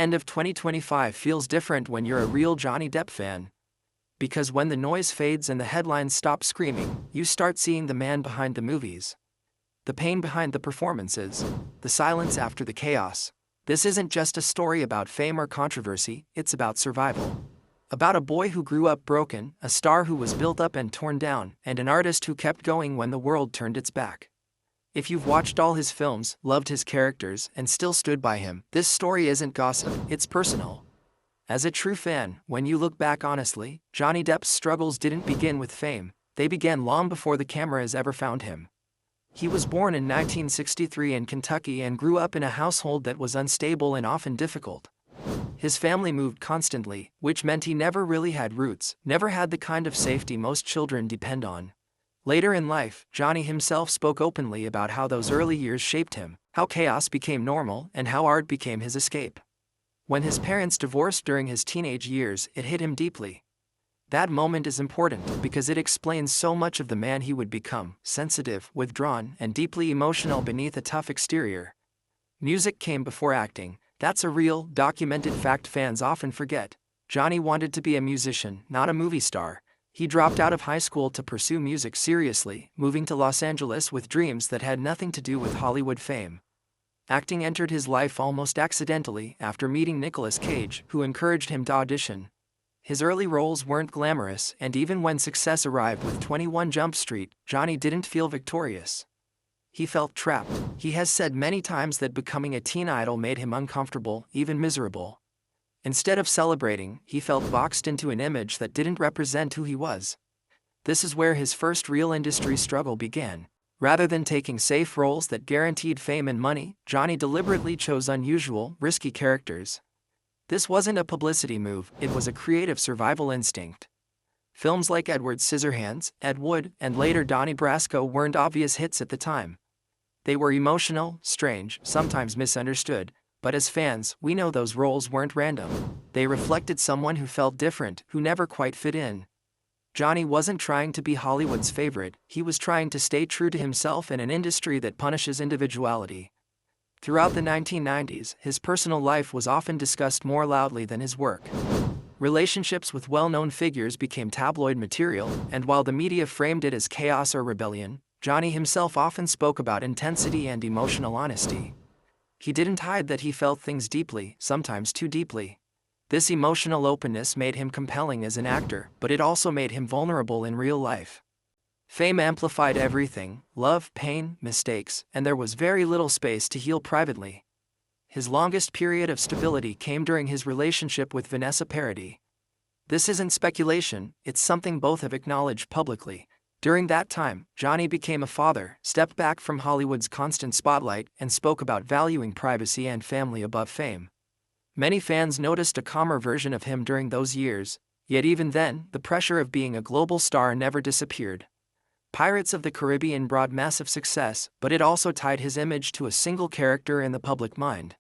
End of 2025 feels different when you're a real Johnny Depp fan. Because when the noise fades and the headlines stop screaming, you start seeing the man behind the movies. The pain behind the performances. The silence after the chaos. This isn't just a story about fame or controversy, it's about survival. About a boy who grew up broken, a star who was built up and torn down, and an artist who kept going when the world turned its back. If you've watched all his films, loved his characters, and still stood by him, this story isn't gossip, it's personal. As a true fan, when you look back honestly, Johnny Depp's struggles didn't begin with fame, they began long before the cameras ever found him. He was born in 1963 in Kentucky and grew up in a household that was unstable and often difficult. His family moved constantly, which meant he never really had roots, never had the kind of safety most children depend on. Later in life, Johnny himself spoke openly about how those early years shaped him, how chaos became normal, and how art became his escape. When his parents divorced during his teenage years, it hit him deeply. That moment is important because it explains so much of the man he would become: sensitive, withdrawn, and deeply emotional beneath a tough exterior. Music came before acting. That's a real, documented fact fans often forget. Johnny wanted to be a musician, not a movie star. He dropped out of high school to pursue music seriously, moving to Los Angeles with dreams that had nothing to do with Hollywood fame. Acting entered his life almost accidentally after meeting Nicolas Cage, who encouraged him to audition. His early roles weren't glamorous, and even when success arrived with 21 Jump Street, Johnny didn't feel victorious. He felt trapped. He has said many times that becoming a teen idol made him uncomfortable, even miserable. Instead of celebrating, he felt boxed into an image that didn't represent who he was. This is where his first real industry struggle began. Rather than taking safe roles that guaranteed fame and money, Johnny deliberately chose unusual, risky characters. This wasn't a publicity move, it was a creative survival instinct. Films like Edward Scissorhands, Ed Wood, and later Donnie Brasco weren't obvious hits at the time. They were emotional, strange, sometimes misunderstood, but as fans, we know those roles weren't random. They reflected someone who felt different, who never quite fit in. Johnny wasn't trying to be Hollywood's favorite, he was trying to stay true to himself in an industry that punishes individuality. Throughout the 1990s, his personal life was often discussed more loudly than his work. Relationships with well-known figures became tabloid material, and while the media framed it as chaos or rebellion, Johnny himself often spoke about intensity and emotional honesty. He didn't hide that he felt things deeply, sometimes too deeply. This emotional openness made him compelling as an actor, but it also made him vulnerable in real life. Fame amplified everything: love, pain, mistakes, and there was very little space to heal privately. His longest period of stability came during his relationship with Vanessa Paradis. This isn't speculation, it's something both have acknowledged publicly. During that time, Johnny became a father, stepped back from Hollywood's constant spotlight, and spoke about valuing privacy and family above fame. Many fans noticed a calmer version of him during those years, yet even then, the pressure of being a global star never disappeared. Pirates of the Caribbean brought massive success, but it also tied his image to a single character in the public mind.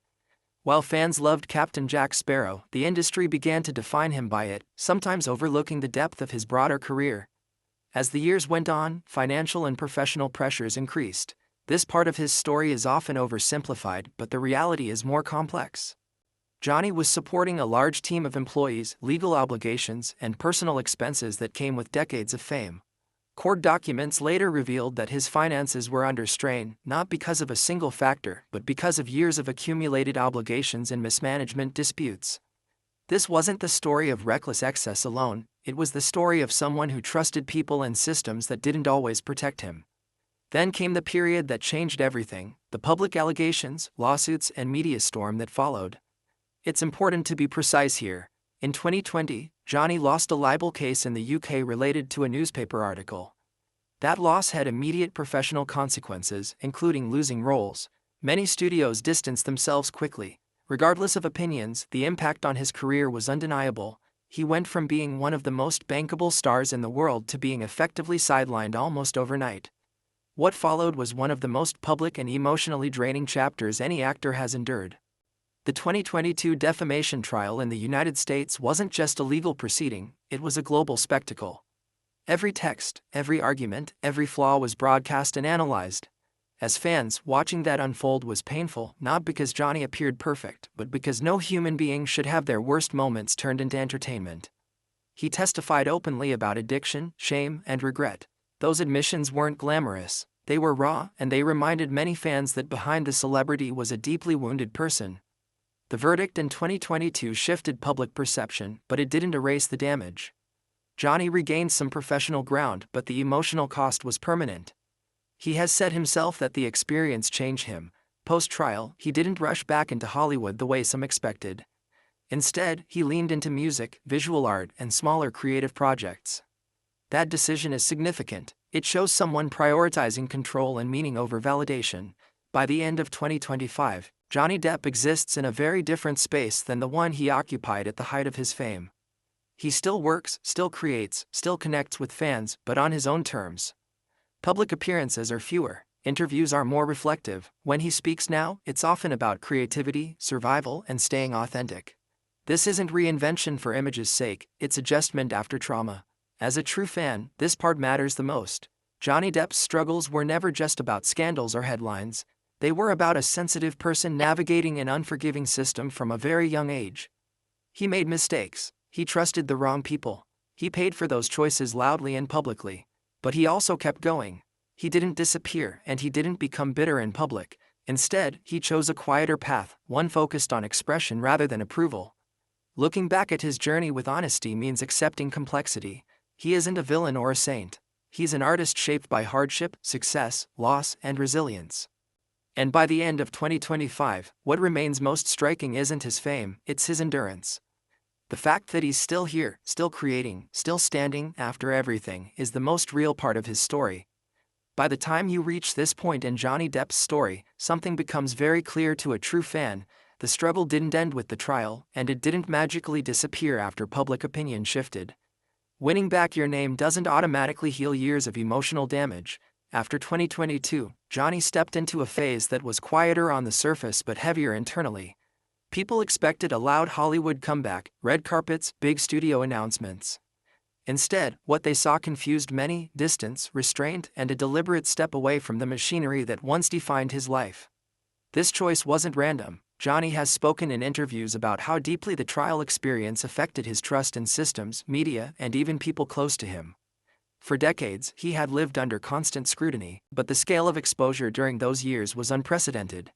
While fans loved Captain Jack Sparrow, the industry began to define him by it, sometimes overlooking the depth of his broader career. As the years went on, financial and professional pressures increased. This part of his story is often oversimplified, but the reality is more complex. Johnny was supporting a large team of employees, legal obligations, and personal expenses that came with decades of fame. Court documents later revealed that his finances were under strain, not because of a single factor, but because of years of accumulated obligations and mismanagement disputes. This wasn't the story of reckless excess alone, it was the story of someone who trusted people and systems that didn't always protect him. Then came the period that changed everything: the public allegations, lawsuits, and media storm that followed. It's important to be precise here. In 2020, Johnny lost a libel case in the UK related to a newspaper article. That loss had immediate professional consequences, including losing roles. Many studios distanced themselves quickly. Regardless of opinions, the impact on his career was undeniable. He went from being one of the most bankable stars in the world to being effectively sidelined almost overnight. What followed was one of the most public and emotionally draining chapters any actor has endured. The 2022 defamation trial in the United States wasn't just a legal proceeding, it was a global spectacle. Every text, every argument, every flaw was broadcast and analyzed. As fans, watching that unfold was painful, not because Johnny appeared perfect, but because no human being should have their worst moments turned into entertainment. He testified openly about addiction, shame, and regret. Those admissions weren't glamorous, they were raw, and they reminded many fans that behind the celebrity was a deeply wounded person. The verdict in 2022 shifted public perception, but it didn't erase the damage. Johnny regained some professional ground, but the emotional cost was permanent. He has said himself that the experience changed him. Post-trial, he didn't rush back into Hollywood the way some expected. Instead, he leaned into music, visual art, and smaller creative projects. That decision is significant. It shows someone prioritizing control and meaning over validation. By the end of 2025, Johnny Depp exists in a very different space than the one he occupied at the height of his fame. He still works, still creates, still connects with fans, but on his own terms. Public appearances are fewer, interviews are more reflective. When he speaks now, it's often about creativity, survival, and staying authentic. This isn't reinvention for image's sake, it's adjustment after trauma. As a true fan, this part matters the most. Johnny Depp's struggles were never just about scandals or headlines, they were about a sensitive person navigating an unforgiving system from a very young age. He made mistakes, he trusted the wrong people, he paid for those choices loudly and publicly. But he also kept going. He didn't disappear, and he didn't become bitter in public. Instead, he chose a quieter path, one focused on expression rather than approval. Looking back at his journey with honesty means accepting complexity. He isn't a villain or a saint. He's an artist shaped by hardship, success, loss, and resilience. And by the end of 2025, what remains most striking isn't his fame, it's his endurance. The fact that he's still here, still creating, still standing after everything is the most real part of his story. By the time you reach this point in Johnny Depp's story, something becomes very clear to a true fan. The struggle didn't end with the trial, and it didn't magically disappear after public opinion shifted. Winning back your name doesn't automatically heal years of emotional damage. After 2022, Johnny stepped into a phase that was quieter on the surface but heavier internally. People expected a loud Hollywood comeback, red carpets, big studio announcements. Instead, what they saw confused many: distance, restraint, and a deliberate step away from the machinery that once defined his life. This choice wasn't random. Johnny has spoken in interviews about how deeply the trial experience affected his trust in systems, media, and even people close to him. For decades, he had lived under constant scrutiny, but the scale of exposure during those years was unprecedented.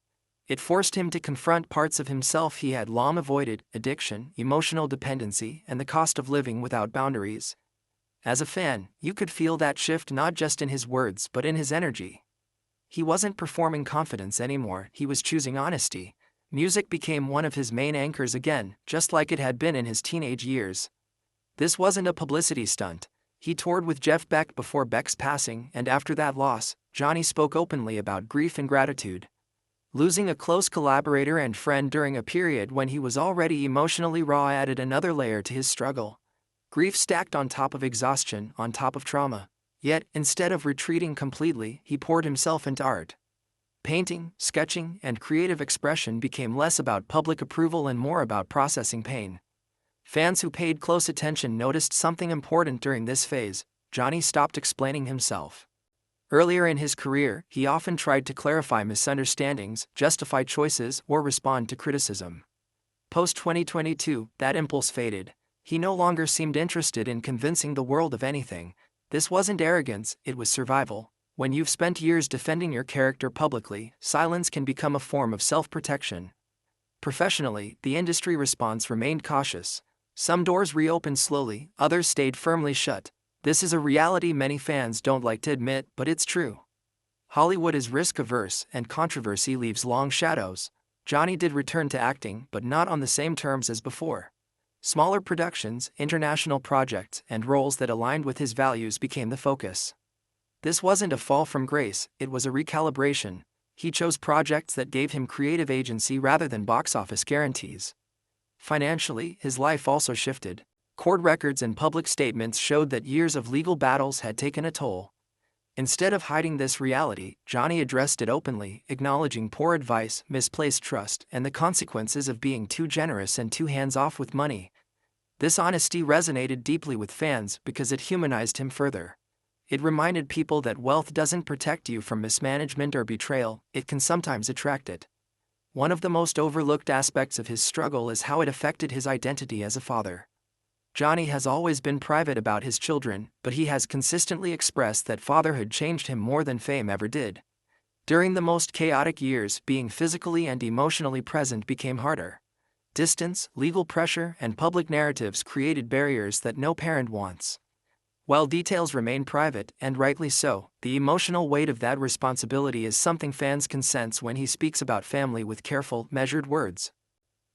It forced him to confront parts of himself he had long avoided: addiction, emotional dependency, and the cost of living without boundaries. As a fan, you could feel that shift not just in his words but in his energy. He wasn't performing confidence anymore, he was choosing honesty. Music became one of his main anchors again, just like it had been in his teenage years. This wasn't a publicity stunt. He toured with Jeff Beck before Beck's passing, and after that loss, Johnny spoke openly about grief and gratitude. Losing a close collaborator and friend during a period when he was already emotionally raw added another layer to his struggle. Grief stacked on top of exhaustion, on top of trauma. Yet, instead of retreating completely, he poured himself into art. Painting, sketching, and creative expression became less about public approval and more about processing pain. Fans who paid close attention noticed something important during this phase: Johnny stopped explaining himself. Earlier in his career, he often tried to clarify misunderstandings, justify choices, or respond to criticism. Post-2022, that impulse faded. He no longer seemed interested in convincing the world of anything. This wasn't arrogance, it was survival. When you've spent years defending your character publicly, silence can become a form of self-protection. Professionally, the industry response remained cautious. Some doors reopened slowly, others stayed firmly shut. This is a reality many fans don't like to admit, but it's true. Hollywood is risk-averse, and controversy leaves long shadows. Johnny did return to acting, but not on the same terms as before. Smaller productions, international projects, and roles that aligned with his values became the focus. This wasn't a fall from grace, it was a recalibration. He chose projects that gave him creative agency rather than box office guarantees. Financially, his life also shifted. Court records and public statements showed that years of legal battles had taken a toll. Instead of hiding this reality, Johnny addressed it openly, acknowledging poor advice, misplaced trust, and the consequences of being too generous and too hands-off with money. This honesty resonated deeply with fans because it humanized him further. It reminded people that wealth doesn't protect you from mismanagement or betrayal, it can sometimes attract it. One of the most overlooked aspects of his struggle is how it affected his identity as a father. Johnny has always been private about his children, but he has consistently expressed that fatherhood changed him more than fame ever did. During the most chaotic years, being physically and emotionally present became harder. Distance, legal pressure, and public narratives created barriers that no parent wants. While details remain private, and rightly so, the emotional weight of that responsibility is something fans can sense when he speaks about family with careful, measured words.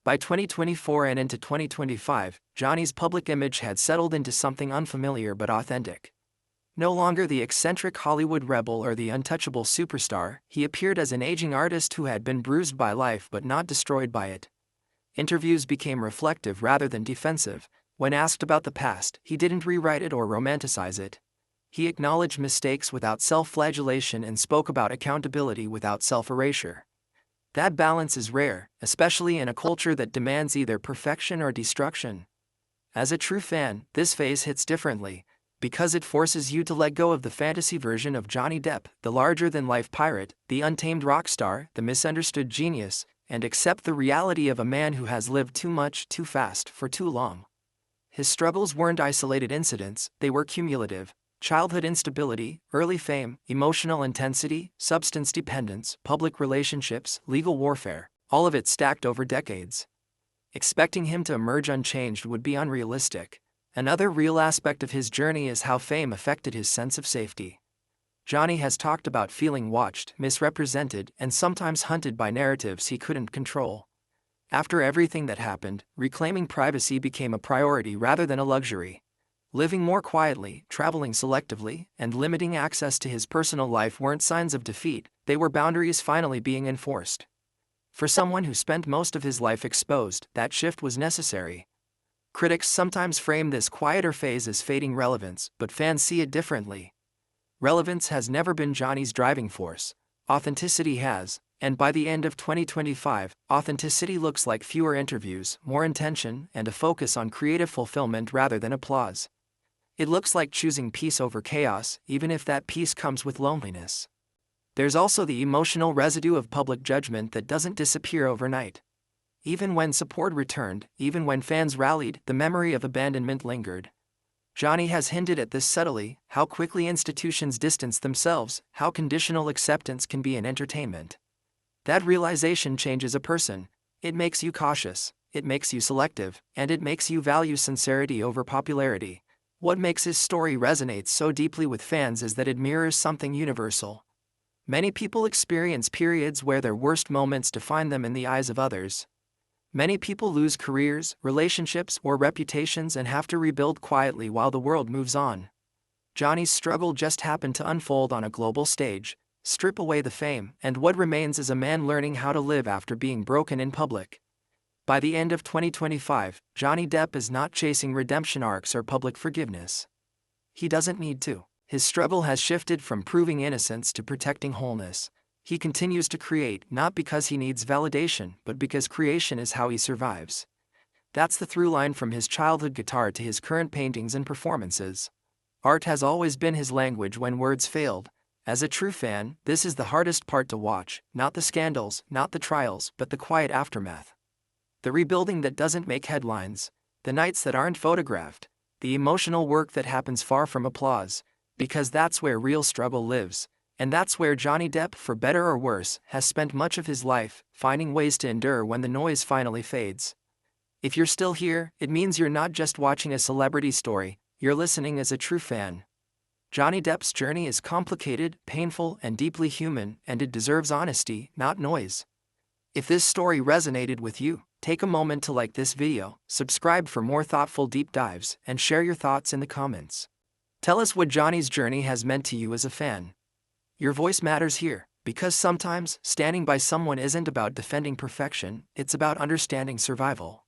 By 2024 and into 2025, Johnny's public image had settled into something unfamiliar but authentic. No longer the eccentric Hollywood rebel or the untouchable superstar, he appeared as an aging artist who had been bruised by life but not destroyed by it. Interviews became reflective rather than defensive. When asked about the past, he didn't rewrite it or romanticize it. He acknowledged mistakes without self-flagellation and spoke about accountability without self-erasure. That balance is rare, especially in a culture that demands either perfection or destruction. As a true fan, this phase hits differently, because it forces you to let go of the fantasy version of Johnny Depp, the larger-than-life pirate, the untamed rock star, the misunderstood genius, and accept the reality of a man who has lived too much, too fast, for too long. His struggles weren't isolated incidents, they were cumulative. Childhood instability, early fame, emotional intensity, substance dependence, public relationships, legal warfare, all of it stacked over decades. Expecting him to emerge unchanged would be unrealistic. Another real aspect of his journey is how fame affected his sense of safety. Johnny has talked about feeling watched, misrepresented, and sometimes hunted by narratives he couldn't control. After everything that happened, reclaiming privacy became a priority rather than a luxury. Living more quietly, traveling selectively, and limiting access to his personal life weren't signs of defeat, they were boundaries finally being enforced. For someone who spent most of his life exposed, that shift was necessary. Critics sometimes frame this quieter phase as fading relevance, but fans see it differently. Relevance has never been Johnny's driving force. Authenticity has, and by the end of 2025, authenticity looks like fewer interviews, more intention, and a focus on creative fulfillment rather than applause. It looks like choosing peace over chaos, even if that peace comes with loneliness. There's also the emotional residue of public judgment that doesn't disappear overnight. Even when support returned, even when fans rallied, the memory of abandonment lingered. Johnny has hinted at this subtly, how quickly institutions distance themselves, how conditional acceptance can be an entertainment. That realization changes a person. It makes you cautious, it makes you selective, and it makes you value sincerity over popularity. What makes his story resonate so deeply with fans is that it mirrors something universal. Many people experience periods where their worst moments define them in the eyes of others. Many people lose careers, relationships, or reputations and have to rebuild quietly while the world moves on. Johnny's struggle just happened to unfold on a global stage. Strip away the fame, and what remains is a man learning how to live after being broken in public. By the end of 2025, Johnny Depp is not chasing redemption arcs or public forgiveness. He doesn't need to. His struggle has shifted from proving innocence to protecting wholeness. He continues to create not because he needs validation, but because creation is how he survives. That's the through line from his childhood guitar to his current paintings and performances. Art has always been his language when words failed. As a true fan, this is the hardest part to watch, not the scandals, not the trials, but the quiet aftermath. The rebuilding that doesn't make headlines, the nights that aren't photographed, the emotional work that happens far from applause, because that's where real struggle lives, and that's where Johnny Depp, for better or worse, has spent much of his life, finding ways to endure when the noise finally fades. If you're still here, it means you're not just watching a celebrity story, you're listening as a true fan. Johnny Depp's journey is complicated, painful, and deeply human, and it deserves honesty, not noise. If this story resonated with you, take a moment to like this video, subscribe for more thoughtful deep dives, and share your thoughts in the comments. Tell us what Johnny's journey has meant to you as a fan. Your voice matters here, because sometimes, standing by someone isn't about defending perfection, it's about understanding survival.